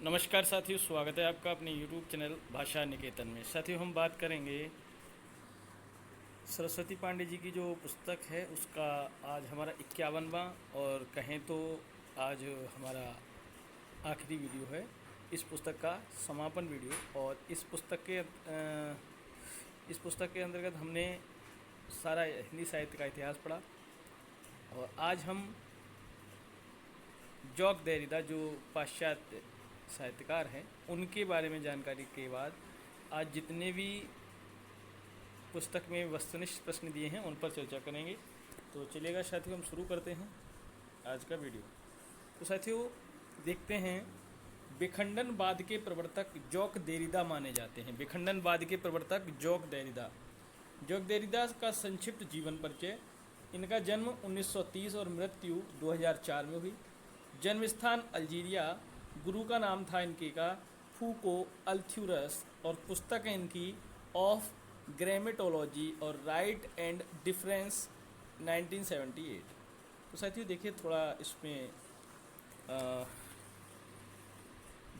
नमस्कार साथियों, स्वागत है आपका अपने YouTube चैनल भाषा निकेतन में। साथियों, हम बात करेंगे सरस्वती पांडे जी की जो पुस्तक है उसका। आज हमारा 51वां और कहें तो आज हमारा आखिरी वीडियो है इस पुस्तक का, समापन वीडियो। और इस पुस्तक के अंतर्गत हमने सारा हिंदी साहित्य का इतिहास पढ़ा। और आज हम जॉक देरिदा, जो पाश्चात्य साहित्यकार हैं, उनके बारे में जानकारी के बाद आज जितने भी पुस्तक में वस्तुनिष्ठ प्रश्न दिए हैं उन पर चर्चा करेंगे। तो चलिएगा साथियों, हम शुरू करते हैं आज का वीडियो। तो साथियों, देखते हैं, विखंडनवाद के प्रवर्तक जॉक देरिदा माने जाते हैं। विखंडनवाद के प्रवर्तक जॉक देरिदा। जॉक देरिदा का संक्षिप्त जीवन परिचय। इनका जन्म 1930 और मृत्यु 2004 में हुई। जन्म स्थान अल्जीरिया। गुरु का नाम था इनके का फूको अल्थ्यूरस। और पुस्तक है इनकी ऑफ ग्रामेटोलॉजी और राइट एंड डिफरेंस 1978। तो साथियों देखिए, थोड़ा इसमें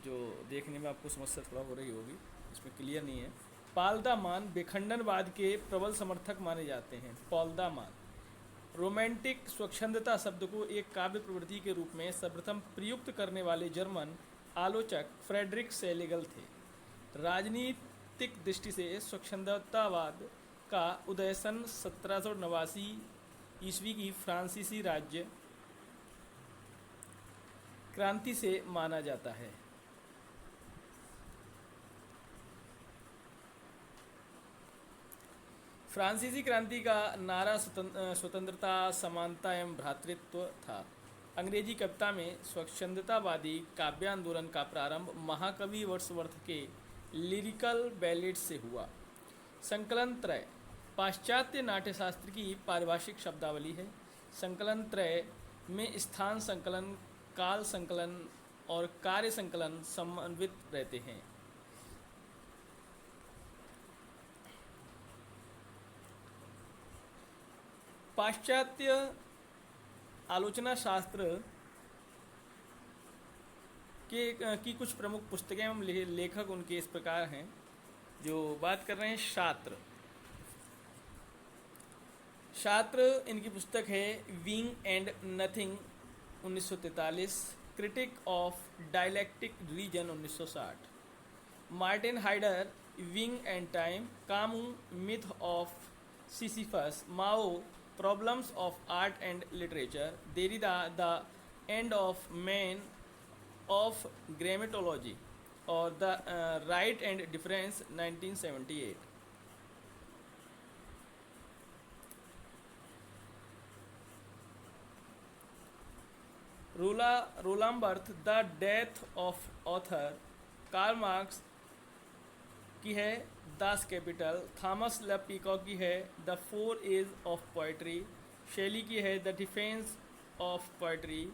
जो देखने में आपको समस्या थोड़ा हो रही होगी, इसमें क्लियर नहीं है। पॉल द मान विखंडनवाद के प्रबल समर्थक माने जाते हैं। पॉल द मान रोमांटिक स्वच्छंदता शब्द को एक काव्य प्रवृत्ति के रूप में सर्वप्रथम प्रयुक्त करने वाले जर्मन आलोचक फ्रेडरिक सेलेगल थे। राजनीतिक दृष्टि से स्वच्छंदतावाद का उदय सन 1789 ईस्वी की फ्रांसीसी राज्य क्रांति से माना जाता है। फ्रांसीसी क्रांति का नारा स्वतंत्रता, समानता एवं भ्रातृत्व था। अंग्रेजी कविता में स्वच्छंदतावादी काव्य आंदोलन का प्रारंभ महाकवि वर्ड्सवर्थ के लिरिकल बैलेट से हुआ। संकलन त्रय पाश्चात्य नाट्यशास्त्र की पारिभाषिक शब्दावली है। संकलन त्रय में स्थान संकलन, काल संकलन और कार्य संकलन समन्वित रहते हैं। पाश्चात्य आलोचना शास्त्र की कुछ प्रमुख पुस्तकें एवं लेखक उनके इस प्रकार हैं। जो बात कर रहे हैं शास्त्र इनकी पुस्तक है being and nothing 1943, critique of dialectical reason 1960, Martin Heidegger being and time, Camus myth of Sisyphus, Mao problems of art and literature, Derrida the end of man of grammatology और the write and difference 1978। Roland Barthes the death of author, Karl Marx की है Das Kapital, Thomas L Peacock की है the four age of poetry, Shelley की है the defence of poetry,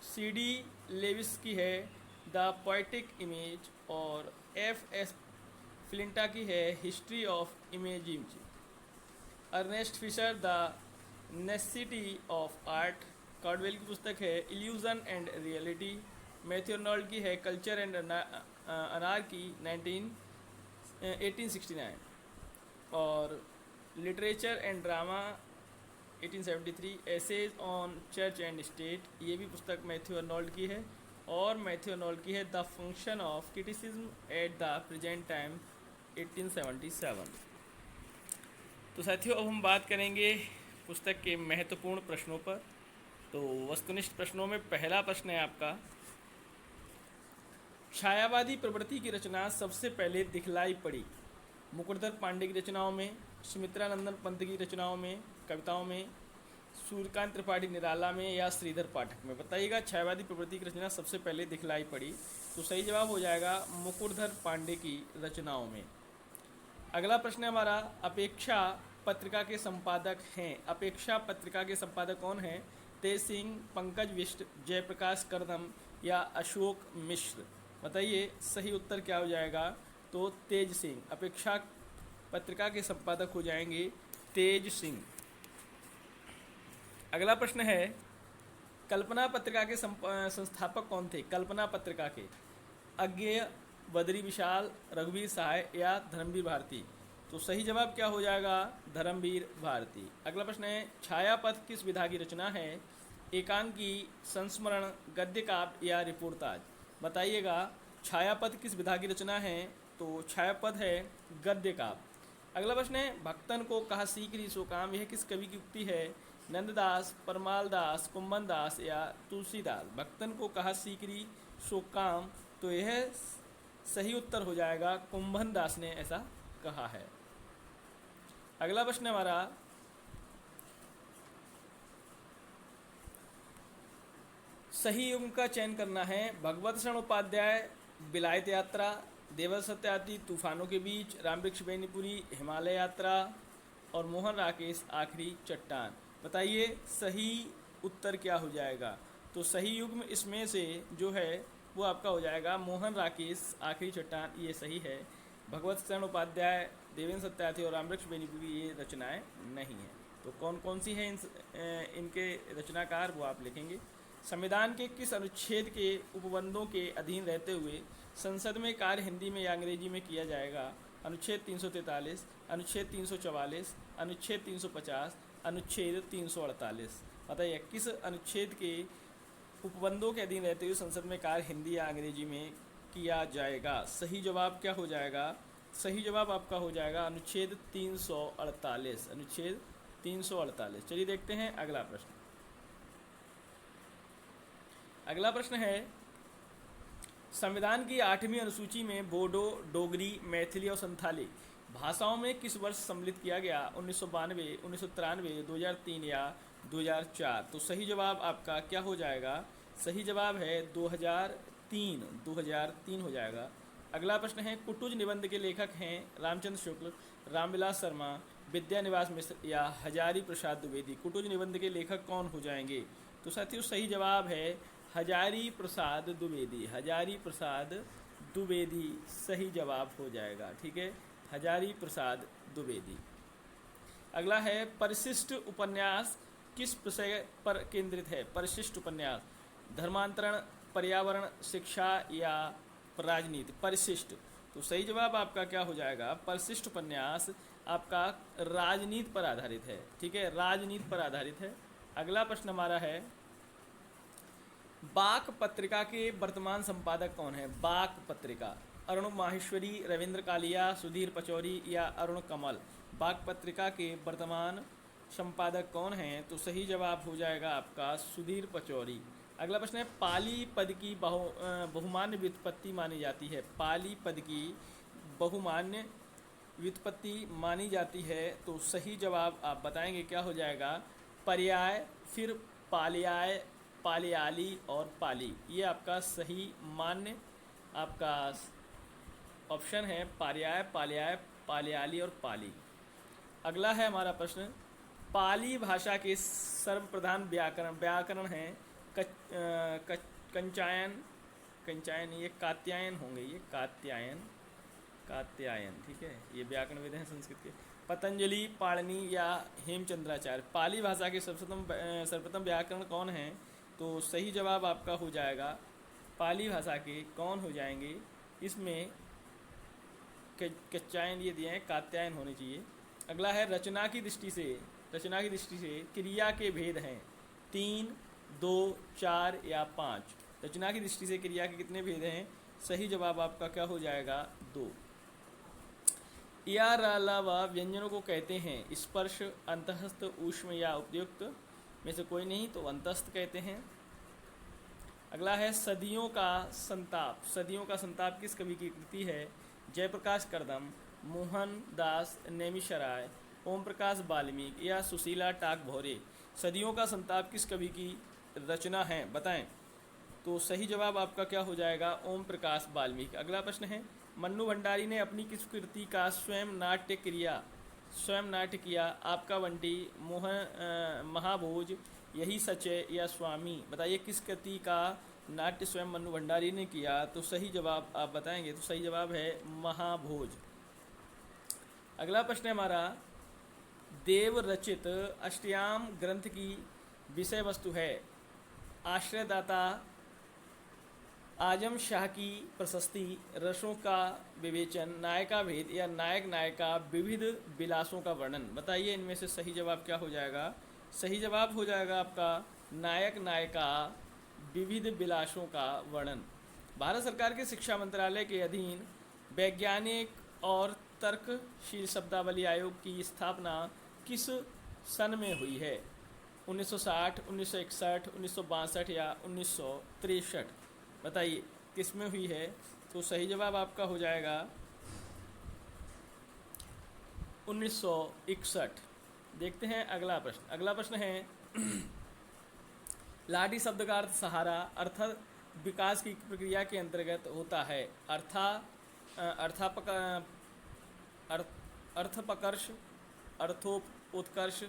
CD Lewis की है the poetic image और F S Flint की है history of imaging, Ernest Fischer the necessity of art, Caudwell की पुस्तक है illusion and reality, Matthew Arnold की है कल्चर एंड अनार्की 1869 और literature and drama 1873, essays on church and state, ये भी पुस्तक मैथ्यू अर्नोल्ड की है। और मैथ्यू अर्नोल्ड की है the function of criticism at the present time 1877। तो साथियों, अब हम बात करेंगे पुस्तक के महत्वपूर्ण प्रश्नों पर। तो वस्तुनिष्ठ प्रश्नों में पहला प्रश्न है आपका, छायावादी प्रवृत्ति की रचना सबसे पहले दिखलाई पड़ी मुकुटधर पांडे की रचनाओं में, सुमित्रानंदन पंत की रचनाओं में, कविताओं में, सूर्यकांत त्रिपाठी निराला में या श्रीधर पाठक में? बताइएगा, छायावादी प्रवृत्ति की रचना सबसे पहले दिखलाई पड़ी। तो सही जवाब हो जाएगा मुकुटधर पांडे की रचनाओं में। अगला प्रश्न है हमारा, अपेक्षा पत्रिका के संपादक हैं। अपेक्षा पत्रिका के संपादक कौन हैं? तेज सिंह, पंकज बिष्ट, जयप्रकाश करदम या अशोक मिश्र? बताइए सही उत्तर क्या हो जाएगा? तो तेज सिंह, अपेक्षा पत्रिका के संपादक हो जाएंगे तेज सिंह। अगला प्रश्न है, कल्पना पत्रिका के संस्थापक कौन थे? कल्पना पत्रिका के अज्ञेय, बद्री विशाल, रघुवीर सहाय या धर्मवीर भारती। तो सही जवाब क्या हो जाएगा? धर्मवीर भारती। अगला प्रश्न है, छायापथ किस विधा की रचना है? एकांकी, संस्मरण, गद्य काव्य या रिपोर्टाज। बताइएगा, छायापथ किस विधा की रचना है? तो छायापथ है गद्य काव्य। अगला प्रश्न है, भक्तन को कहा सीकरी सो काम, यह किस कवि की उक्ति है? नंददास, परमाल दास, कुंभन दास या तुलसीदास। भक्तन को कहा सीकरी सो काम, तो यह सही उत्तर हो जाएगा, कुंभन दास ने ऐसा कहा है। अगला प्रश्न हमारा, सही युग्म का चयन करना है। भगवत शरण उपाध्याय, विलायत यात्रा, देवल सत्यार्थी, तूफानों के बीच, रामवृक्ष बेनीपुरी, हिमालय यात्रा और मोहन राकेश, आखिरी चट्टान। बताइए सही उत्तर क्या हो जाएगा? तो सही युग्म इसमें से जो है वो आपका हो जाएगा मोहन राकेश, आखिरी चट्टान, ये सही है। भगवत शरण उपाध्याय, देवेंद्र सत्यार्थी और रामवृक्ष बेनीपुरी ये रचनाएं नहीं हैं। तो कौन कौन सी हैं इनके रचनाकार, वो आप लिखेंगे। संविधान के किस अनुच्छेद के उपबंधों के अधीन रहते हुए संसद में कार्य हिंदी में या अंग्रेजी में किया जाएगा? अनुच्छेद 343, अनुच्छेद 344, अनुच्छेद 350, अनुच्छेद 348। बताइए किस अनुच्छेद के उपबंधों के अधीन रहते हुए संसद में कार्य हिंदी या अंग्रेजी में किया जाएगा? सही जवाब क्या हो जाएगा? सही जवाब आपका हो जाएगा अनुच्छेद 348, अनुच्छेद 348। चलिए देखते हैं अगला प्रश्न। अगला प्रश्न है, संविधान की 8वीं अनुसूची में बोडो, डोगरी, मैथिली और संथाली भाषाओं में किस वर्ष सम्मिलित किया गया? 1992, 1993, 2003 या 2004। तो सही जवाब आपका क्या हो जाएगा? सही जवाब है 2003, 2003 हो जाएगा। अगला प्रश्न है, कुटुज निबंध के लेखक हैं रामचंद्र शुक्ल, रामविलास शर्मा, विद्यानिवास मिश्र या हजारी प्रसाद द्विवेदी। कुटुज निबंध के लेखक कौन हो जाएंगे? तो साथियों सही जवाब है हजारी प्रसाद द्विवेदी, हजारी प्रसाद द्विवेदी सही जवाब हो जाएगा। ठीक है, हजारी प्रसाद द्विवेदी। अगला है, परिशिष्ट उपन्यास किस विषय पर केंद्रित है? परिशिष्ट उपन्यास धर्मांतरण, पर्यावरण, शिक्षा या राजनीति। परिशिष्ट, तो सही जवाब आपका क्या हो जाएगा? परिशिष्ट उपन्यास आपका राजनीति पर आधारित है। ठीक है, राजनीति पर आधारित है। अगला प्रश्न हमारा है, बाक पत्रिका के वर्तमान संपादक कौन है? बाक पत्रिका अरुण माहेश्वरी, रविंद्र कालिया, सुधीर पचौरी या अरुण कमल। बाक पत्रिका के वर्तमान संपादक कौन हैं? तो सही जवाब हो जाएगा आपका सुधीर पचौरी। अगला प्रश्न है, पाली पद की बहुमान्य व्युत्पत्ति मानी जाती है? पाली पद की बहुमान्य व्युत्पत्ति मानी जाती है, तो सही जवाब आप बताएंगे क्या हो जाएगा? पर्याय, फिर पालियाय, पालियाली और पाली। ये आपका सही मान्य आपका ऑप्शन है, पर्याय, पालियाय, पालियाली और पाली। अगला है हमारा प्रश्न, पाली भाषा के सर्वप्रधान व्याकरण हैं कंचायन, कंचायन ये कात्यायन होंगे, ये कात्यायन, ठीक है, ये व्याकरणविद हैं संस्कृत के। पतंजलि, पाणिनि या हेमचंद्राचार्य। पाली भाषा के सर्वप्रथम व्याकरण कौन हैं? तो सही जवाब आपका हो जाएगा पाली भाषा के कौन हो जाएंगे? इसमें कच्चायन ये दिए हैं, कात्यायन होने चाहिए। अगला है, रचना की दृष्टि से क्रिया के भेद हैं 3, 2, 4 या 5। रचना की दृष्टि से क्रिया के कितने भेद हैं? सही जवाब आपका क्या हो जाएगा? 2। या अलावा व्यंजनों को कहते हैं स्पर्श, अंतःस्थ, ऊष्म या उपयुक्त में से कोई नहीं, तो अंतःस्थ कहते हैं। अगला है, सदियों का संताप। सदियों का संताप किस कवि की कृति है? जयप्रकाश करदम, मोहन दास नेमिशराय, ओम प्रकाश वाल्मीकि या सुशीला टाकभोरे। सदियों का संताप किस कवि की रचना है? बताएं। तो सही जवाब आपका क्या हो जाएगा? ओम प्रकाश वाल्मीकि। अगला प्रश्न है, मन्नू भंडारी ने अपनी किस कृति का स्वयं नाट्य किया? आपका बंटी, महाभोज, यही सच है या स्वामी। बताइए किस कृति का नाट्य स्वयं मन्नू भंडारी ने किया? तो सही जवाब आप बताएंगे, तो सही जवाब है महाभोज। अगला प्रश्न है हमारा, देव रचित अष्टयाम ग्रंथ की विषय वस्तु है? आश्रयदाता, आजम शाह की प्रशस्ति, रसों का विवेचन, नायका भेद या नायक नायिका विविध विलासों का वर्णन। बताइए इनमें से सही जवाब क्या हो जाएगा। सही जवाब हो जाएगा आपका नायक नायिका विविध विलासों का वर्णन। भारत सरकार के शिक्षा मंत्रालय के अधीन वैज्ञानिक और तर्कशील शब्दावली आयोग की स्थापना किस सन में हुई है। 1960, 1961, 1962 या 1963। बताइए किस में हुई है। तो सही जवाब आपका हो जाएगा 1961। देखते हैं अगला प्रश्न। अगला प्रश्न है लाडी शब्द का अर्थ सहारा अर्थात विकास की प्रक्रिया के अंतर्गत होता है। अर्थपकर्ष, अर्थोत्कर्ष,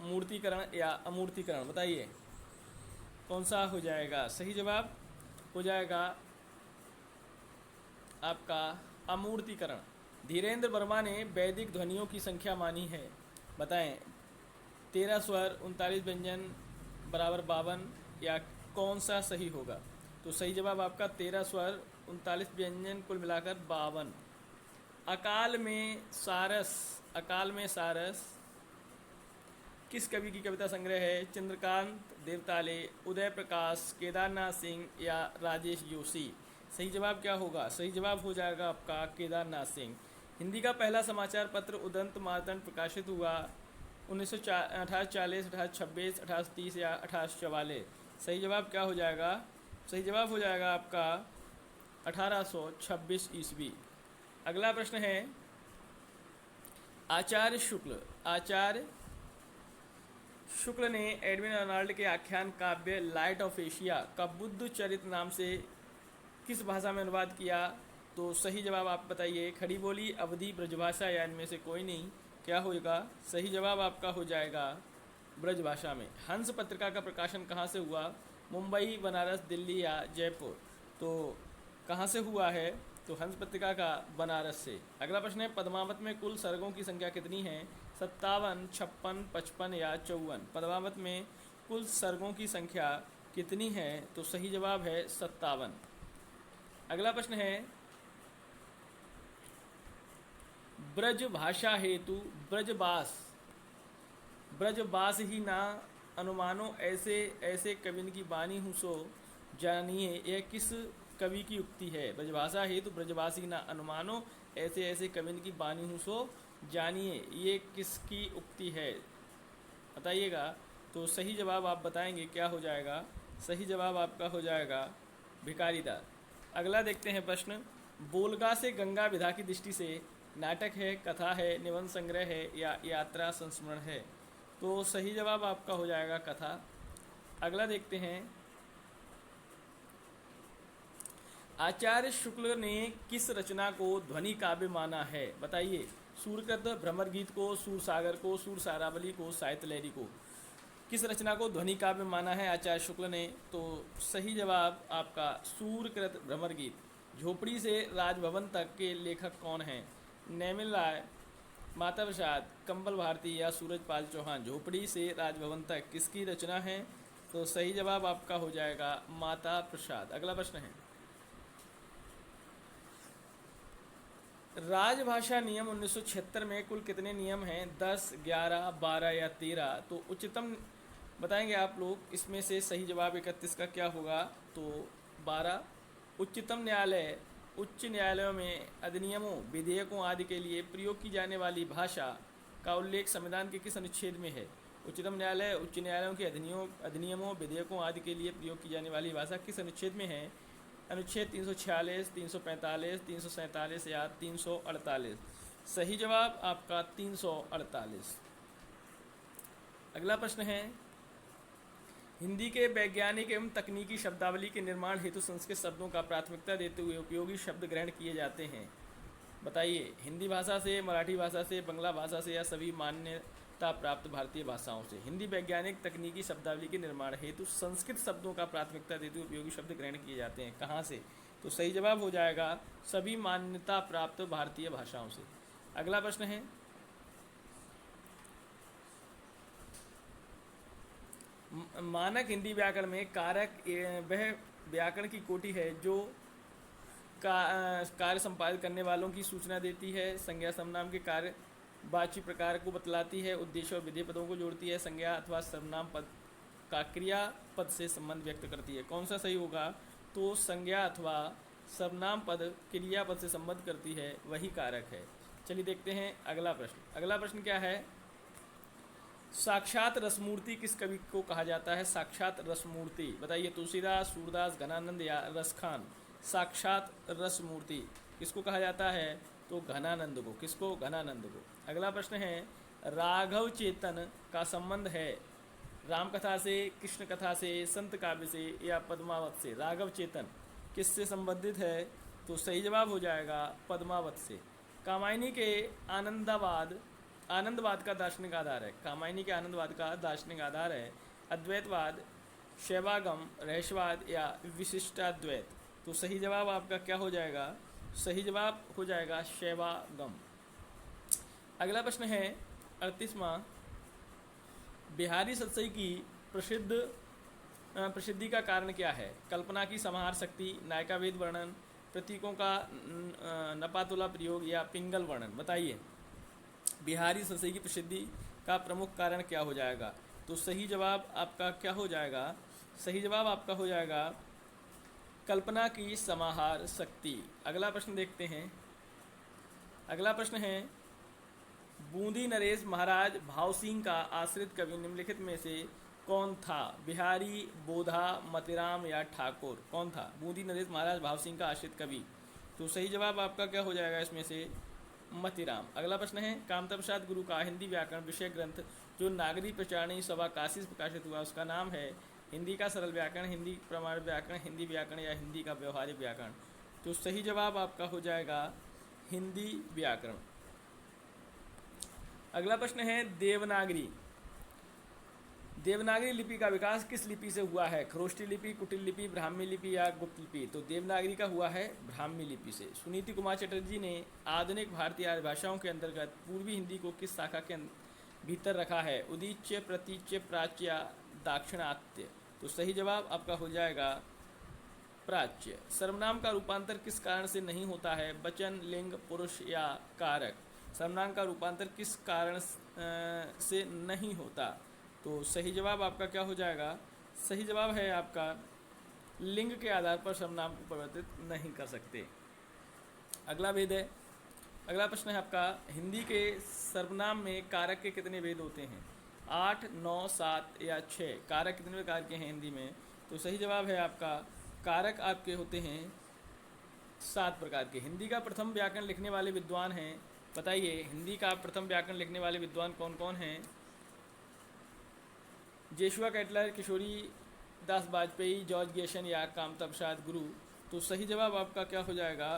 मूर्तिकरण या अमूर्तिकरण। बताइए कौन सा हो जाएगा। सही जवाब हो जाएगा आपका अमूर्तिकरण। धीरेन्द्र वर्मा ने वैदिक ध्वनियों की संख्या मानी है। बताएं 13 स्वर, 39 व्यंजन बराबर 52 या कौन सा सही होगा। तो सही जवाब आपका 13 स्वर 39 व्यंजन कुल मिलाकर 52। अकाल में सारस किस कवि की कविता संग्रह है। चंद्रकांत देवताले, उदय प्रकाश, केदारनाथ सिंह या राजेश जोशी। सही जवाब क्या होगा। सही जवाब हो जाएगा आपका केदारनाथ सिंह। हिंदी का पहला समाचार पत्र उदंत मार्तंड प्रकाशित हुआ 1840, 1826, 1830 या 1844। सही जवाब क्या हो जाएगा। सही जवाब हो जाएगा आपका 1826 ईस्वी। अगला प्रश्न है आचार्य शुक्ल ने एडविन अर्नाल्ड के आख्यान काव्य लाइट ऑफ एशिया का बुद्ध चरित नाम से किस भाषा में अनुवाद किया। तो सही जवाब आप बताइए। खड़ी बोली, अवधी, ब्रजभाषा या इनमें से कोई नहीं। क्या होगा। सही जवाब आपका हो जाएगा ब्रजभाषा में। हंस पत्रिका का प्रकाशन कहाँ से हुआ। मुंबई, बनारस, दिल्ली या जयपुर। तो कहाँ से हुआ है। तो हंस पत्रिका का बनारस से। अगला प्रश्न है पद्मावत में कुल सर्गों की संख्या कितनी है। 57, 56, 55 या 54। पद्मावत में कुल सर्गों की संख्या कितनी है। तो सही जवाब है 57। अगला प्रश्न है ब्रज भाषा हेतु ब्रजबास ही ना अनुमानो ऐसे कविन की बानी हूँ सो जानिए। यह किस कवि की उक्ति है। ब्रजभाषा हेतु ब्रजवासी ना अनुमानो ऐसे कविन की बानी हूँ सो जानिए। ये किसकी उक्ति है बताइएगा। तो सही जवाब आप बताएंगे क्या हो जाएगा। सही जवाब आपका हो जाएगा भिखारीदास। अगला देखते हैं प्रश्न। बोलगा से गंगा विधा की दृष्टि से नाटक है, कथा है, निबंध संग्रह है या यात्रा संस्मरण है। तो सही जवाब आपका हो जाएगा कथा। अगला देखते हैं आचार्य शुक्ल ने किस रचना को ध्वनि काव्य माना है। बताइए सूर्यकृत, भ्रमर गीत को, सूरसागर को, सूरसारावली को, साहित्य लहरी को। किस रचना को ध्वनि काव्य माना है आचार्य शुक्ल ने। तो सही जवाब आपका सूर्यकृत भ्रमर गीत। झोपड़ी से राजभवन तक के लेखक कौन हैं। नैमिल राय, माता प्रसाद, कंबल भारती या सूरजपाल चौहान। झोपड़ी से राजभवन तक किसकी रचना है। तो सही जवाब आपका हो जाएगा माता प्रसाद। अगला प्रश्न है राजभाषा नियम 1976 में कुल कितने नियम हैं। 10, 11, 12 या 13। तो उच्चतम बताएंगे आप लोग। इसमें से सही जवाब 31 का क्या होगा। तो 12। उच्चतम न्यायालय उच्च न्यायालयों में अधिनियमों, विधेयकों आदि के लिए प्रयोग की जाने वाली भाषा का उल्लेख संविधान के किस अनुच्छेद में है। उच्चतम न्यायालय उच्च न्यायालयों के अधिनियमों, विधेयकों आदि के लिए प्रयोग की जाने वाली भाषा किस अनुच्छेद में है। अनुच्छेद 346, 345, 347 या 348। सही जवाब आपका 348। अगला प्रश्न है हिंदी के वैज्ञानिक एवं तकनीकी शब्दावली के निर्माण हेतु संस्कृत शब्दों का प्राथमिकता देते हुए उपयोगी शब्द ग्रहण किए जाते हैं। बताइए हिंदी भाषा से, मराठी भाषा से, बंगला भाषा से या सभी मान्यता प्राप्त भारतीय भाषाओं से। हिंदी वैज्ञानिक तकनीकी शब्दावली के निर्माण हेतु संस्कृत शब्दों का प्राथमिकता देते हुए उपयोगी शब्द ग्रहण किए जाते हैं। कहाँ से। तो सही जवाब हो जाएगा सभी मान्यता प्राप्त भारतीय भाषाओं से। अगला प्रश्न है मानक हिंदी व्याकरण में कारक वह व्याकरण की कोटि है जो कार्य संपादित करने वालों की सूचना देती है। संज्ञा सर्वनाम के कार्य वाची प्रकार को बतलाती है। उद्देश्य और विधेय पदों को जोड़ती है। संज्ञा अथवा सर्वनाम पद का क्रिया पद से संबंध व्यक्त करती है। कौन सा सही होगा? तो संज्ञा अथवा सर्वनाम पद क्रिया पद से संबंध करती है, वही कारक है। चलिए देखते हैं अगला प्रश्न। अगला प्रश्न क्या है? साक्षात रसमूर्ति किस कवि को कहा जाता है? साक्षात रसमूर्ति बताइए। तुलसीदास, सूरदास, घनानंद या रसखान? साक्षात रसमूर्ति किसको कहा जाता है? तो घनानंद को। किसको? घनानंद को। अगला प्रश्न है, राघव चेतन का संबंध है राम कथा से, कृष्ण कथा से, संत काव्य से या पद्मावत से? राघव चेतन किससे संबंधित है? तो सही जवाब हो जाएगा पद्मावत से। कामायनी के आनंदवाद का दार्शनिक आधार है। कामायनी के आनंदवाद का दार्शनिक आधार है अद्वैतवाद, शैवागम, रहस्यवाद या विशिष्टाद्वैत? तो सही जवाब आपका क्या हो जाएगा? सही जवाब हो जाएगा शैवागम। अगला प्रश्न है 38वां, बिहारी सतसई की प्रसिद्धि का कारण क्या है? कल्पना की समाहार शक्ति, नायका भेद वर्णन, प्रतीकों का नपातुला प्रयोग या पिंगल वर्णन? बताइए। बिहारी सतसई की प्रसिद्धि का प्रमुख कारण क्या हो जाएगा? तो सही जवाब आपका क्या हो जाएगा? सही जवाब आपका हो जाएगा कल्पना की समाहार शक्ति। अगला प्रश्न देखते हैं। अगला प्रश्न है, बूंदी नरेश महाराज भाव सिंह का आश्रित कवि निम्नलिखित में से कौन था? बिहारी, बोधा, मतिराम या ठाकुर? कौन था बूंदी नरेश महाराज भाव सिंह का आश्रित कवि? तो सही जवाब आपका क्या हो जाएगा इसमें से? मतिराम। अगला प्रश्न है, कामता प्रसाद गुरु का हिंदी व्याकरण विषय ग्रंथ जो नागरी प्रचारणी सभा काशी से प्रकाशित हुआ, उसका नाम है? हिंदी का सरल व्याकरण, हिंदी प्रमाण व्याकरण, हिंदी व्याकरण या हिंदी का व्यवहारिक व्याकरण? तो सही जवाब आपका हो जाएगा हिंदी व्याकरण। अगला प्रश्न है, देवनागरी लिपि का विकास किस लिपि से हुआ है? खरोष्ठी लिपि, कुटिल लिपि, ब्राह्मी लिपि या गुप्त लिपि? तो देवनागरी का हुआ है ब्राह्मी लिपि से। सुनीति कुमार चटर्जी ने आधुनिक भारतीय आर्य भाषाओं के अंतर्गत पूर्वी हिंदी को किस शाखा के भीतर रखा है? उदीच्य, प्रतीच्य, प्राच्य या दाक्षिणात्य? तो सही जवाब आपका हो जाएगा प्राच्य। सर्वनाम का रूपांतर किस कारण से नहीं होता है? वचन, लिंग, पुरुष या कारक? सर्वनाम का रूपांतर किस कारण से नहीं होता? तो सही जवाब आपका क्या हो जाएगा? सही जवाब है आपका लिंग के आधार पर सर्वनाम को परिवर्तित नहीं कर सकते। अगला भेद है, अगला प्रश्न है आपका, हिंदी के सर्वनाम में कारक के कितने भेद होते हैं? 8, 9, 7 या 6? कारक कितने प्रकार के हैं हिंदी में? तो सही जवाब है आपका कारक आपके होते हैं 7 प्रकार के। हिंदी का प्रथम व्याकरण लिखने वाले विद्वान हैं? बताइए, हिंदी का प्रथम व्याकरण लिखने वाले विद्वान कौन कौन हैं? जेशुआ कैटलर, किशोरी दास वाजपेयी, जॉर्ज गेशन या कामता प्रसाद गुरु? तो सही जवाब आपका क्या हो जाएगा?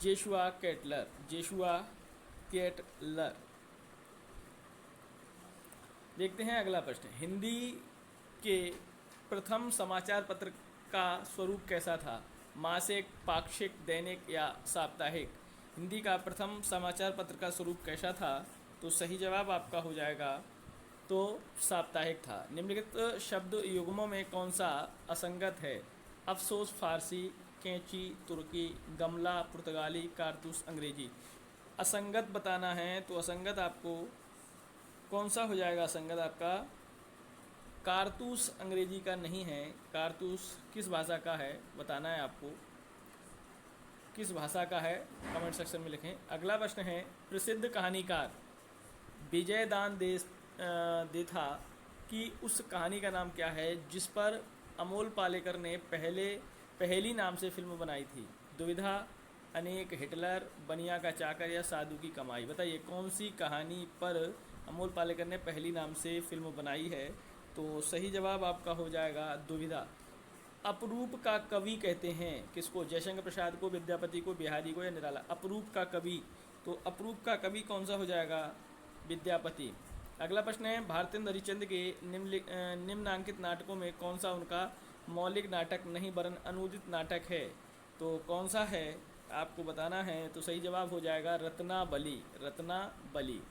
जेशुआ कैटलर। जेशुआ कैटलर। देखते हैं अगला प्रश्न। हिंदी के प्रथम समाचार पत्र का स्वरूप कैसा था? मासिक, पाक्षिक, दैनिक या साप्ताहिक? हिंदी का प्रथम समाचार पत्र का स्वरूप कैसा था? तो सही जवाब आपका हो जाएगा तो साप्ताहिक था। निम्नलिखित शब्द युग्मों में कौन सा असंगत है? अफसोस फारसी, कैंची तुर्की, गमला पुर्तगाली, कारतूस अंग्रेजी? असंगत बताना है तो असंगत आपको कौन सा हो जाएगा? असंगत आपका कारतूस अंग्रेजी का नहीं है। कारतूस किस भाषा का है बताना है आपको, किस भाषा का है कमेंट सेक्शन में लिखें। अगला प्रश्न है, प्रसिद्ध कहानीकार विजयदान देथा की उस कहानी का नाम क्या है जिस पर अमोल पालेकर ने पहली नाम से फिल्म बनाई थी? दुविधा, अनेक, हिटलर, बनिया का चाकर या साधु की कमाई? बताइए कौन सी कहानी पर अमोल पालेकर ने पहली नाम से फिल्म बनाई है? तो सही जवाब आपका हो जाएगा दुविधा। अपरूप का कवि कहते हैं किसको? जयशंकर प्रसाद को, विद्यापति को, बिहारी को या निराला? अपरूप का कवि, तो अपरूप का कवि कौन सा हो जाएगा? विद्यापति। अगला प्रश्न है, भारतेंद्र हरिश्चंद्र के निम्नांकित नाटकों में कौन सा उनका मौलिक नाटक नहीं वरन अनुदित नाटक है? तो कौन सा है आपको बताना है। तो सही जवाब हो जाएगा रत्नावली। रत्नावली।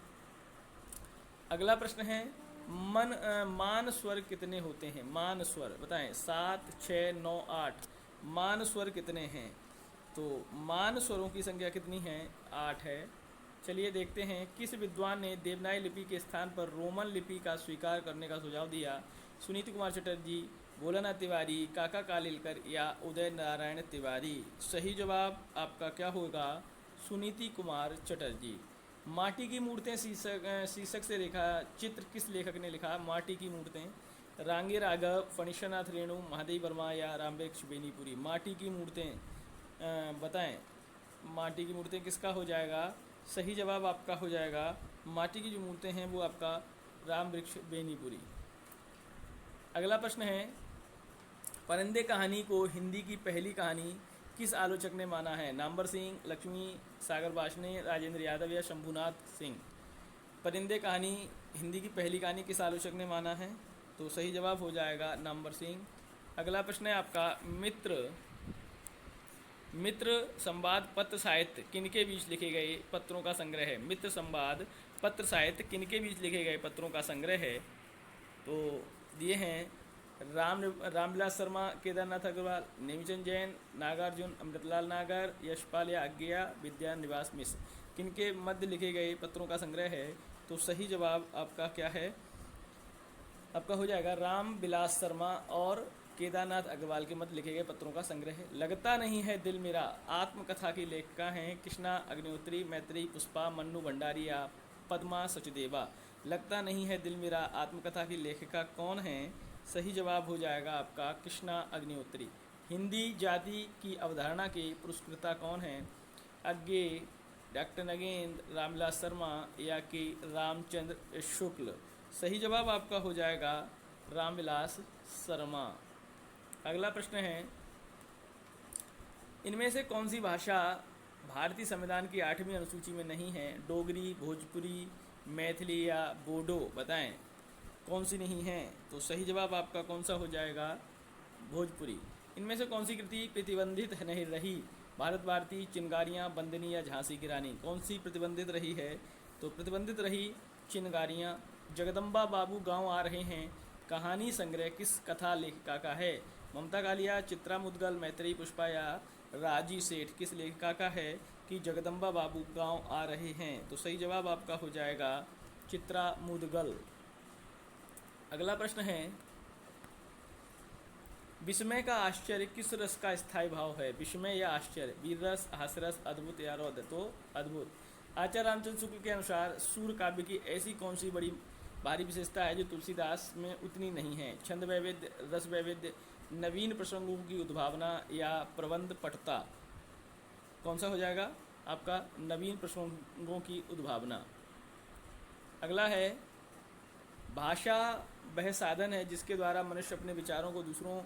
अगला प्रश्न है, मान स्वर कितने होते हैं? मान स्वर बताएं। 7, 6, 9, 8 मान स्वर कितने हैं? तो मान स्वरों की संख्या कितनी है? 8 है। चलिए देखते हैं, किस विद्वान ने देवनागरी लिपि के स्थान पर रोमन लिपि का स्वीकार करने का सुझाव दिया? सुनीति कुमार चटर्जी, भोलानाथ तिवारी, काका कालेलकर या उदय नारायण तिवारी? सही जवाब आपका क्या होगा? सुनीति कुमार चटर्जी। माटी की मूर्तें शीर्षक से रेखा चित्र किस लेखक ने लिखा? माटी की मूर्तें। रांगे राघव, फणीश्वरनाथ रेणु, महादेव वर्मा या रामवृक्ष बेनीपुरी? माटी की मूर्तें बताएं। माटी की मूर्तें किसका हो जाएगा? सही जवाब आपका हो जाएगा, माटी की जो मूर्तें हैं वो आपका रामवृक्ष बेनीपुरी। अगला प्रश्न है, परिंदे कहानी को हिंदी की पहली कहानी किस आलोचक ने माना है? नामवर सिंह, लक्ष्मी सागर वार्ष्णेय, राजेंद्र यादव या शंभुनाथ सिंह? परिंदे कहानी हिंदी की पहली कहानी किस आलोचक ने माना है? तो सही जवाब हो जाएगा नामवर सिंह। अगला प्रश्न है आपका, मित्र संवाद पत्र साहित्य किनके बीच लिखे गए पत्रों का संग्रह है? मित्र संवाद पत्र साहित्य किनके बीच लिखे गए पत्रों का संग्रह है? तो दिए हैं रामविलास शर्मा, केदारनाथ अग्रवाल, नेमीचंद जैन, नागार्जुन, अमृतलाल नागर, यशपाल या अज्ञेया, विद्यानिवास मिश्र? किनके मध्य लिखे गए पत्रों का संग्रह है? तो सही जवाब आपका क्या है? आपका हो जाएगा रामविलास शर्मा और केदारनाथ अग्रवाल के मध्य लिखे गए पत्रों का संग्रह है। लगता नहीं है दिल मेरा आत्मकथा की लेखिका हैं कृष्णा अग्निहोत्री, मैत्री पुष्पा, मन्नू भंडारी या पद्मा सचदेवा? लगता नहीं है दिल मेरा आत्मकथा की लेखिका कौन है? सही जवाब हो जाएगा आपका कृष्णा अग्निहोत्री। हिंदी जाति की अवधारणा के पुरस्कृता कौन हैं? अज्ञे, डॉक्टर नगेंद्र, रामविलास शर्मा या कि रामचंद्र शुक्ल? सही जवाब आपका हो जाएगा रामविलास शर्मा। अगला प्रश्न है, इनमें से कौन सी भाषा भारतीय संविधान की 8वीं अनुसूची में नहीं है? डोगरी, भोजपुरी, मैथिली या बोडो? बताएं कौन सी नहीं है? तो सही जवाब आपका कौन सा हो जाएगा? भोजपुरी। इनमें से कौन सी कृति प्रतिबंधित नहीं रही? भारत भारती, चिनगारियाँ, बंदनी या झांसी की रानी? कौन सी प्रतिबंधित रही है? तो प्रतिबंधित रही चिनगारियाँ। जगदम्बा बाबू गांव आ रहे हैं कहानी संग्रह किस कथा लेखिका का है? ममता कालिया, चित्रा मुदगल, मैत्रेयी पुष्पा या राजी सेठ? किस लेखिका का है कि जगदम्बा बाबू गांव आ रहे हैं? तो सही जवाब आपका हो जाएगा चित्रा मुदगल। अगला प्रश्न है, विस्मय का आश्चर्य किस रस का स्थायी भाव है? विस्मय या आश्चर्य, वीर रस, हास्यरस, अद्भुत या रौद्र? तो अद्भुत। आचार्य रामचंद्र शुक्ल के अनुसार सूर काव्य की ऐसी कौन सी बड़ी भारी विशेषता है जो तुलसीदास में उतनी नहीं है? छंद वैविध्य, रस वैविध्य, नवीन प्रसंगों की उद्भावना या प्रबंध पटुता? कौन सा हो जाएगा आपका? नवीन प्रसंगों की उद्भावना। अगला है, भाषा वह साधन है जिसके द्वारा मनुष्य अपने विचारों को दूसरों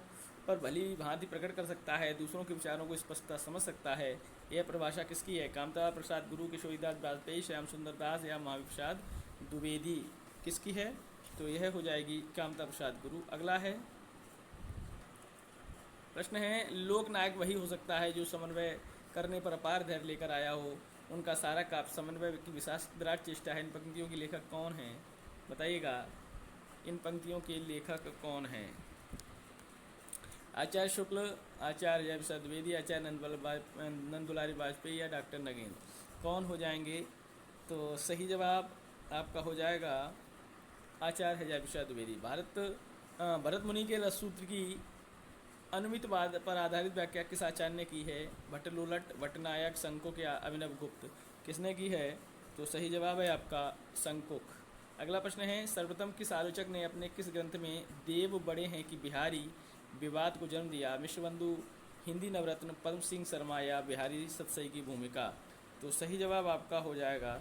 पर भली भांति प्रकट कर सकता है, दूसरों के विचारों को स्पष्टता समझ सकता है। यह परिभाषा किसकी है? कामता प्रसाद गुरु, किशोरीदास वाजपेयी, श्याम सुंदर दास या महावीर प्रसाद द्विवेदी? किसकी है? तो यह हो जाएगी कामता प्रसाद गुरु। अगला है, प्रश्न है, लोकनायक वही हो सकता है जो समन्वय करने पर अपार धैर्य लेकर आया हो। उनका सारा काव्य समन्वय की विराट चेष्टा है। इन पंक्तियों के लेखक कौन हैं? बताइएगा, इन पंक्तियों के लेखक कौन हैं? आचार्य शुक्ल, आचार्य जयप्रसाद द्विवेदी, आचार्य नंद दुलारी वाजपेयी या डॉक्टर नगेंद्र? कौन हो जाएंगे? तो सही जवाब आपका हो जाएगा आचार्य जयप्रसाद द्विवेदी। भरत मुनि के रससूत्र की अनुमितवाद पर आधारित व्याख्या किस आचार्य ने की है? भट्टलोलट, भट्टनायक, शंकुक या अभिनव गुप्त? किसने की है? तो सही जवाब है आपका शंकुक। अगला प्रश्न है, सर्वप्रथम किस आलोचक ने अपने किस ग्रंथ में देव बड़े हैं कि बिहारी विवाद को जन्म दिया? मिश्रबंधु, हिंदी नवरत्न, पद्म सिंह शर्मा या बिहारी सतसई की भूमिका? तो सही जवाब आपका हो जाएगा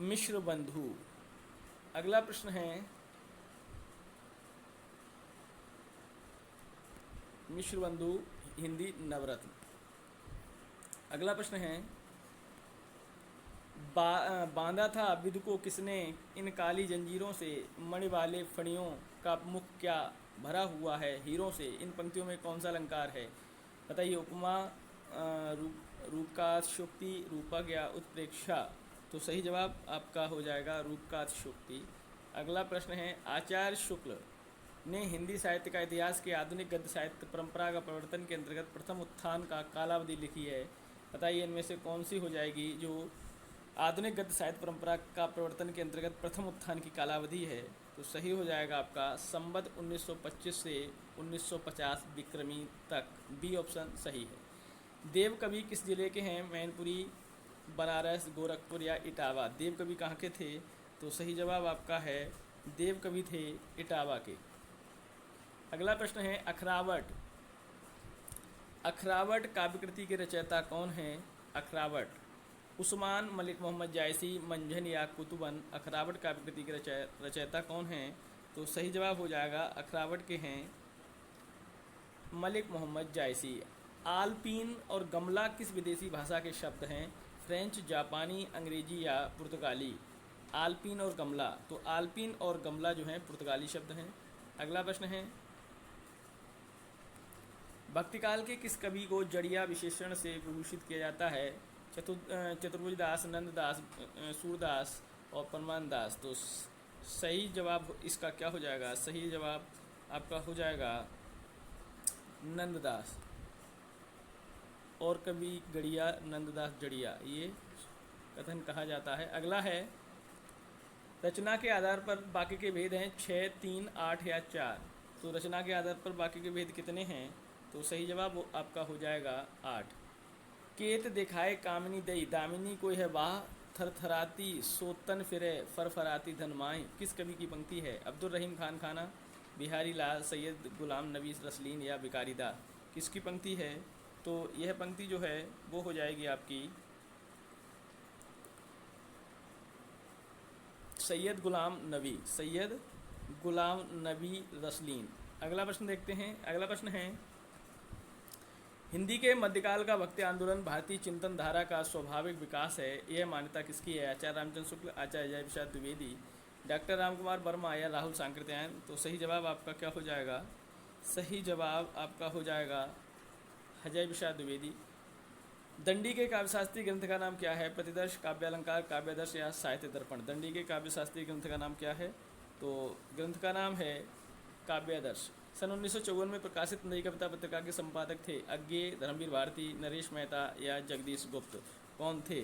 मिश्रबंधु। अगला प्रश्न है, मिश्रबंधु, हिंदी नवरत्न। अगला प्रश्न है, बांधा था विधु को किसने इन काली जंजीरों से, मणि वाले फणियों का मुख क्या भरा हुआ है हीरों से? इन पंक्तियों में कौन सा अलंकार है? बताइए, उपमा, रूपकात्शोक्ति, रूपक या उत्प्रेक्षा? तो सही जवाब आपका हो जाएगा रूपकात्शोक्ति। अगला प्रश्न है, आचार्य शुक्ल ने हिंदी साहित्य का इतिहास के आधुनिक गद्य साहित्य परंपरा का प्रवर्तन के अंतर्गत प्रथम उत्थान का कालावधि लिखी है। बताइए इनमें से कौन सी हो जाएगी जो आधुनिक गद्य साहित्य परंपरा का प्रवर्तन के अंतर्गत प्रथम उत्थान की कालावधि है। तो सही हो जाएगा आपका संवत 1925 से 1950 विक्रमी तक, बी ऑप्शन सही है। देव कवि किस जिले के हैं? मैनपुरी, बनारस, गोरखपुर या इटावा। देव कवि कहाँ के थे? तो सही जवाब आपका है देव कवि थे इटावा के। अगला प्रश्न है, अखरावट। अखरावट काव्यकृति के रचयिता कौन हैं? अखरावट उस्मान, मलिक मोहम्मद जायसी, मंझन या कुतुबन। अखरावट काव्यकृति के रचयिता कौन हैं? तो सही जवाब हो जाएगा अखरावट के हैं मलिक मोहम्मद जायसी। आलपीन और गमला किस विदेशी भाषा के शब्द हैं? फ्रेंच, जापानी, अंग्रेजी या पुर्तगाली। आलपीन और गमला, तो आलपीन और गमला जो हैं पुर्तगाली शब्द हैं। अगला प्रश्न है, भक्तिकाल के किस कवि को जड़िया विशेषण से विभूषित किया जाता है? चतुर्भुज दास, नंददास, सूरदास और परमान दास। तो सही जवाब इसका क्या हो जाएगा? सही जवाब आपका हो जाएगा नंददास। और कवि गड़िया, नंददास जड़िया, ये कथन कहा जाता है। अगला है, रचना के आधार पर बाकी के भेद हैं 6, 3, 8 या 4। तो रचना के आधार पर बाकी के भेद कितने हैं? तो सही जवाब आपका हो जाएगा 8। केत दिखाए कामिनी दई, दामिनी कोई है वाह, थरथराती सोतन फिरे, फरफराती धनमाई। किस कवि की पंक्ति है? अब्दुल रहीम खान खाना, बिहारी लाल, सैयद गुलाम नबी रसलीन या बिकारीदा। किसकी पंक्ति है? तो यह पंक्ति जो है वो हो जाएगी आपकी सैयद गुलाम नबी रसलीन। अगला प्रश्न देखते हैं। अगला प्रश्न है, हिंदी के मध्यकाल का भक्ति आंदोलन भारतीय चिंतन धारा का स्वाभाविक विकास है, यह मान्यता किसकी है? आचार्य रामचंद्र शुक्ल, आचार्य अजय प्रसाद द्विवेदी, डॉक्टर रामकुमार वर्मा या राहुल सांकृत्यायन। तो सही जवाब आपका क्या हो जाएगा? सही जवाब आपका हो जाएगा अजय प्रसाद द्विवेदी। दंडी के काव्यशास्त्री ग्रंथ का नाम क्या है? प्रतिदर्श, काव्यालंकार, काव्यादर्श या साहित्य दर्पण। दंडी के काव्यशास्त्री ग्रंथ का नाम क्या है? तो ग्रंथ का नाम है काव्यादर्श। सन 1954 में प्रकाशित नई कविता पत्रिका के संपादक थे अज्ञे, धर्मवीर भारती, नरेश मेहता या जगदीश गुप्त। कौन थे?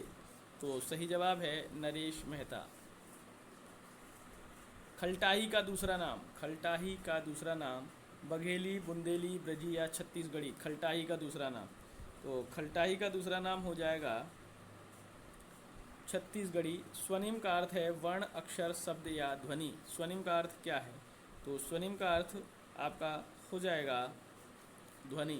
तो सही जवाब है नरेश मेहता। खलटाही का दूसरा नाम बघेली, बुंदेली, ब्रजी या छत्तीसगढ़ी। खलटाही का दूसरा नाम, तो खलटाही का दूसरा नाम हो जाएगा छत्तीसगढ़ी। स्वनिम का अर्थ है वर्ण, अक्षर, शब्द या ध्वनि। स्वनिम का अर्थ क्या है? तो स्वनिम का अर्थ आपका हो जाएगा ध्वनि।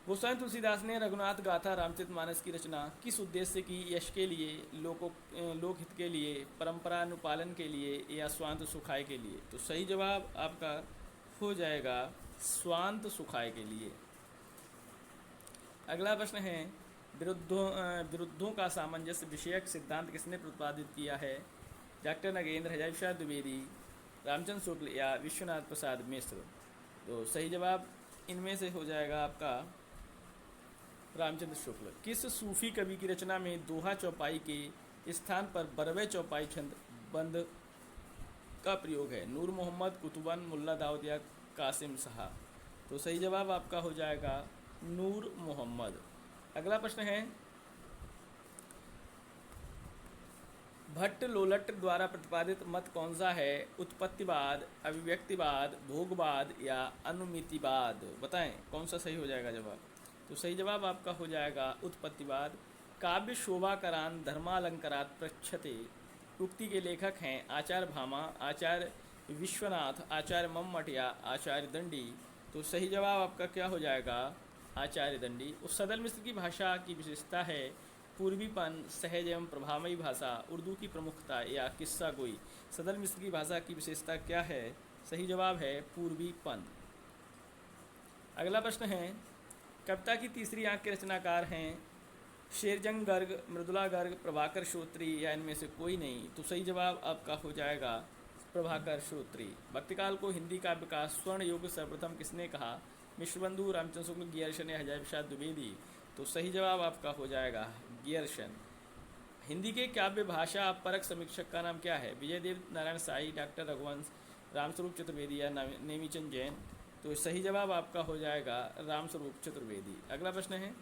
गोस्वामी तुलसीदास ने रघुनाथ गाथा रामचरितमानस की रचना किस उद्देश्य की? यश के लिए, लोकहित के लिए, परंपरा अनुपालन के लिए या स्वांत सुखाय के लिए। तो सही जवाब आपका हो जाएगा स्वांत सुखाय के लिए। अगला प्रश्न है, विरुद्धों का सामंजस्य विषयक सिद्धांत किसने प्रतिपादित किया है? डॉक्टर नगेंद्र, हजारी प्रसाद द्विवेदी, रामचंद्र शुक्ल या विश्वनाथ प्रसाद मिश्र। तो सही जवाब इनमें से हो जाएगा आपका रामचंद्र शुक्ल। किस सूफी कवि की रचना में दोहा चौपाई के स्थान पर बरवे चौपाई छंद बंद का प्रयोग है? नूर मोहम्मद, कुतुबन, मुल्ला दाऊद या कासिम शाह। तो सही जवाब आपका हो जाएगा नूर मोहम्मद। अगला प्रश्न है, भट्ट लोलट द्वारा प्रतिपादित मत कौन सा है? उत्पत्तिवाद, अभिव्यक्तिवाद, भोगवाद या अनुमितिवाद। बताएं कौन सा सही हो जाएगा जवाब? तो सही जवाब आपका हो जाएगा उत्पत्तिवाद। काव्य शोभाकरान धर्मालंकारात पृच्छते उक्ति के लेखक हैं आचार्य भामा, आचार्य विश्वनाथ, आचार्य मम्मट या आचार्य दंडी। तो सही जवाब आपका क्या हो जाएगा? आचार्य दंडी। उस सदल मिश्र की भाषा की विशेषता है पूर्वीपन, सहज एवं प्रभावमयी भाषा, उर्दू की प्रमुखता या किस्सा गोई। सदल मिश्र की भाषा की विशेषता क्या है? सही जवाब है पूर्वीपन। अगला प्रश्न है, कविता की तीसरी आंख के रचनाकार हैं शेरजंग गर्ग, मृदुला गर्ग, प्रभाकर श्रोत्री या इनमें से कोई नहीं। तो सही जवाब आपका हो जाएगा प्रभाकर श्रोत्री। भक्तिकाल को हिंदी काव्य का स्वर्ण युग सर्वप्रथम किसने कहा? मिश्रबंधु, रामचंद्र शुक्ल, गियर्शन या हजारी प्रसाद द्विवेदी। तो सही जवाब आपका हो जाएगा गियर्शन। हिंदी के काव्य भाषा परक समीक्षक का नाम क्या है? विजयदेव नारायण साई, डॉक्टर रघुवंश, रामस्वरूप चतुर्वेदी या नेमीचंद जैन। तो सही जवाब आपका हो जाएगा रामस्वरूप चतुर्वेदी। अगला प्रश्न है,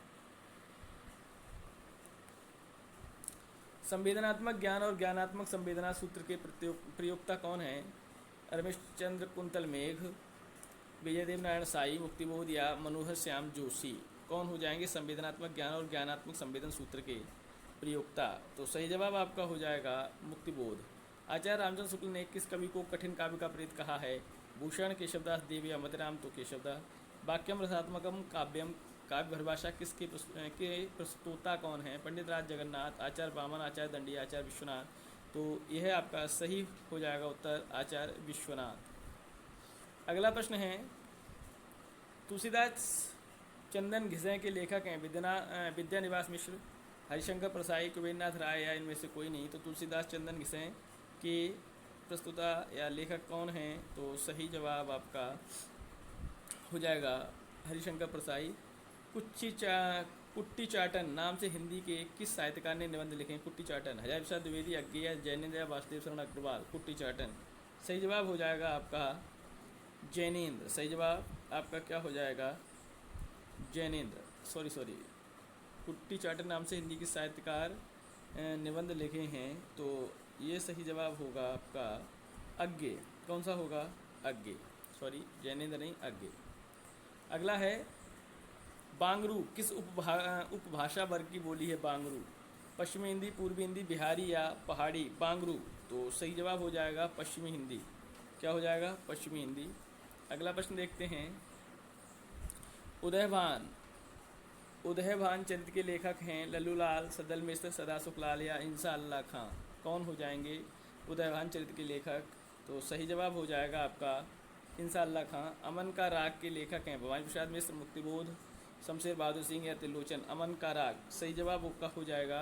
संवेदनात्मक ज्ञान और ज्ञानात्मक संवेदना सूत्र के प्रयोक्ता कौन है? रमेश चंद्र कुंतल मेघ, विजयदेव नारायण साई, मुक्तिबोध या मनोहर श्याम जोशी। कौन हो जाएंगे संवेदनात्मक ज्ञान और ज्ञानात्मक संवेदन सूत्र के प्रयोक्ता? तो सही जवाब आपका हो जाएगा मुक्तिबोध। आचार्य रामचंद्र शुक्ल ने किस कवि को कठिन काव्य का प्रेत कहा है? भूषण, केशवदास देव या मतिराम। तो केशवदास। वाक्यम रसात्मकम काव्यम, काव्य परिभाषा किसके के प्रस्तोता कौन है? पंडित राज जगन्नाथ, आचार्य वामन, आचार्य दंडी, आचार्य विश्वनाथ। तो यह आपका सही हो जाएगा उत्तर आचार्य विश्वनाथ। अगला प्रश्न है, तुलसीदास चंदन घिसें के लेखक हैं विद्यानिवास मिश्र, हरिशंकर प्रसाई, कुबेरनाथ राय या इनमें से कोई नहीं। तो तुलसीदास चंदन घिसें के प्रस्तुता या लेखक कौन हैं? तो सही जवाब आपका हो जाएगा हरिशंकर प्रसाई। कुट्टी चाटन नाम से हिंदी के किस साहित्यकार ने निबंध लिखे? कुट्टी चाटन, हजारी प्रसाद द्विवेदी, अज्ञेय, जैनेन्द्र या वासुदेव शरण अग्रवाल। कुट्टी चाटन। सही जवाब हो जाएगा आपका जैनेन्द्र। सही जवाब आपका क्या हो जाएगा? जैनेन्द्र। सॉरी कुट्टी चाटन नाम से हिंदी के साहित्यकार निबंध लिखे हैं। तो ये सही जवाब होगा आपका अज्ञेय। कौन सा होगा? अज्ञेय। जैनेन्द्र नहीं, अज्ञेय। अगला है, बांगरू किस उपभाषा वर्ग की बोली है? बांगरू पश्चिमी हिंदी, पूर्वी हिंदी, बिहारी या पहाड़ी। बांगरू। तो सही जवाब हो जाएगा पश्चिमी हिंदी। क्या हो जाएगा? पश्चिमी हिंदी। अगला प्रश्न देखते हैं, उदयभान चरित्र के लेखक हैं लल्लूलाल, सदल मिश्र, सदा सुखलाल या इंसा अल्लाह खां। कौन हो जाएंगे उदयभान चरित्र के लेखक? तो सही जवाब हो जाएगा आपका इंसा अल्लाह खां। अमन का राग के लेखक हैं भवानी प्रसाद मिश्र, मुक्तिबोध, शमशेर बहादुर सिंह या त्रिलोचन। अमन का राग। सही जवाब आपका हो जाएगा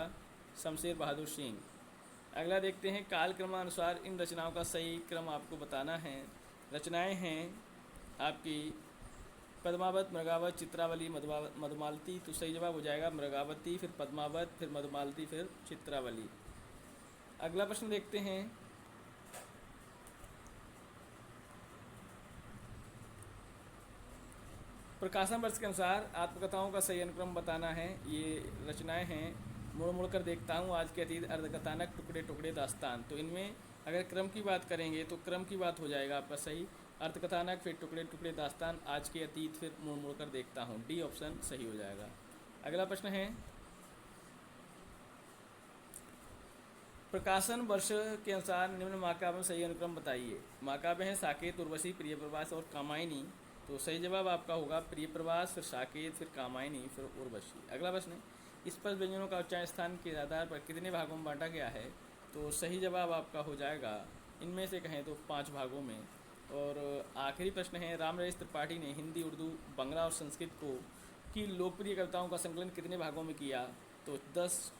शमशेर बहादुर सिंह। अगला देखते हैं, काल क्रमानुसार इन रचनाओं का सही क्रम आपको बताना है। रचनाएं हैं आपकी पद्मावत, मृगावत, चित्रावली, मधुमालती। तो सही जवाब हो जाएगा मृगावती, फिर पद्मावत, फिर मधुमालती, फिर चित्रावली। अगला प्रश्न देखते हैं, प्रकाशन वर्ष के अनुसार आत्मकथाओं का सही अनुक्रम बताना है। ये रचनाएं हैं, मुड़ मुड़ कर देखता हूँ, आज के अतीत, अर्धकथानक, टुकड़े टुकड़े, दास्तान। तो इनमें अगर क्रम की बात करेंगे तो क्रम की बात हो जाएगा आपका सही, अर्धकथानक, फिर टुकड़े टुकड़े, दास्तान, आज के अतीत, फिर मुड़ मुड़ कर देखता हूँ। डी ऑप्शन सही हो जाएगा। अगला प्रश्न है, प्रकाशन वर्ष के अनुसार निम्न महाकाव्य में सही अनुक्रम बताइए। महाकाव्य हैं साकेत, उर्वशी, प्रिय प्रवास और कामायनी। तो सही जवाब आपका होगा प्रिय प्रवास, फिर साकेत, फिर कामायनी, फिर उर्वशी। अगला प्रश्न, इस पर व्यंजनों का उच्चारण स्थान के आधार पर कितने भागों में बांटा गया है? तो सही जवाब आपका हो जाएगा, इनमें से कहें तो 5 भागों में। और आखिरी प्रश्न है, रामनरेश त्रिपाठी ने हिंदी, उर्दू, बंगला और संस्कृत की लोकप्रिय कविताओं का संकलन कितने भागों में किया? तो 10,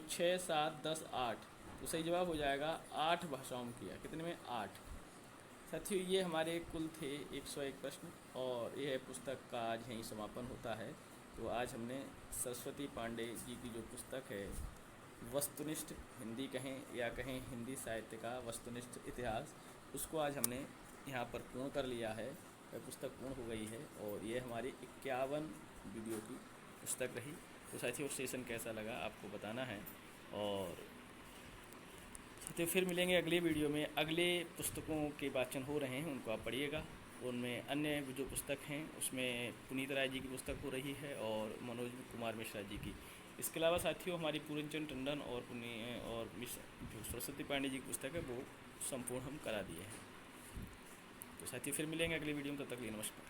6, 7, 10, 8। तो सही जवाब हो जाएगा 8 भाषाओं में किया। कितने में? 8। साथियों, ये हमारे कुल थे 101 प्रश्न और यह पुस्तक का आज यहीं समापन होता है। तो आज हमने सरस्वती पांडे जी की जो पुस्तक है वस्तुनिष्ठ हिंदी कहें या कहें हिंदी साहित्य का वस्तुनिष्ठ इतिहास, उसको आज हमने यहाँ पर पूर्ण कर लिया है। वह पुस्तक पूर्ण हो गई है और ये हमारी 51 वीडियो की पुस्तक रही। तो साथियों, सेशन कैसा लगा आपको बताना है। और साथियों, फिर मिलेंगे अगले वीडियो में। अगले पुस्तकों के वाचन हो रहे हैं, उनको आप पढ़िएगा। उनमें अन्य जो पुस्तक हैं उसमें पुनीत राय जी की पुस्तक हो रही है और मनोज कुमार मिश्रा जी की। इसके अलावा साथियों, हमारी पूरनचंद टंडन और जो सरस्वती पांडे जी की पुस्तक है वो संपूर्ण हम करा दिए हैं। तो साथियों, फिर मिलेंगे अगले वीडियो में, तब तक के लिए नमस्कार।